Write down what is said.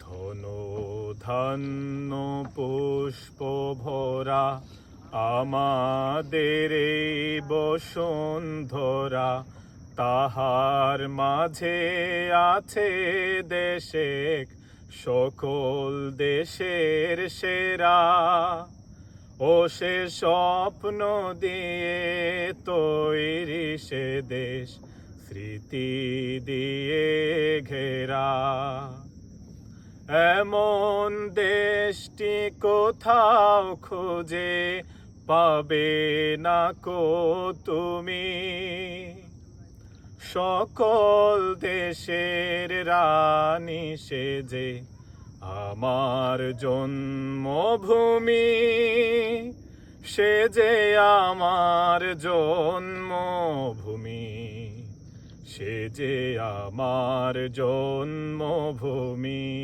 ঘন ধান্য পুষ্প ভরা আমাদের এই বসুন্ধরা, তাহার মাঝে আছে দেশে সকল দেশের সেরা। ও সে স্বপ্ন দিয়ে তৈরি সে দেশ, স্মৃতি দিয়ে ঘেরা। এমন দেশটি কোথাও খুঁজে পাবে না কো তুমি। সকল দেশের রানী সেজে আমার জন্মভূমি, সে যে আমার জন্মভূমি, সে যে আমার জন্মভূমি।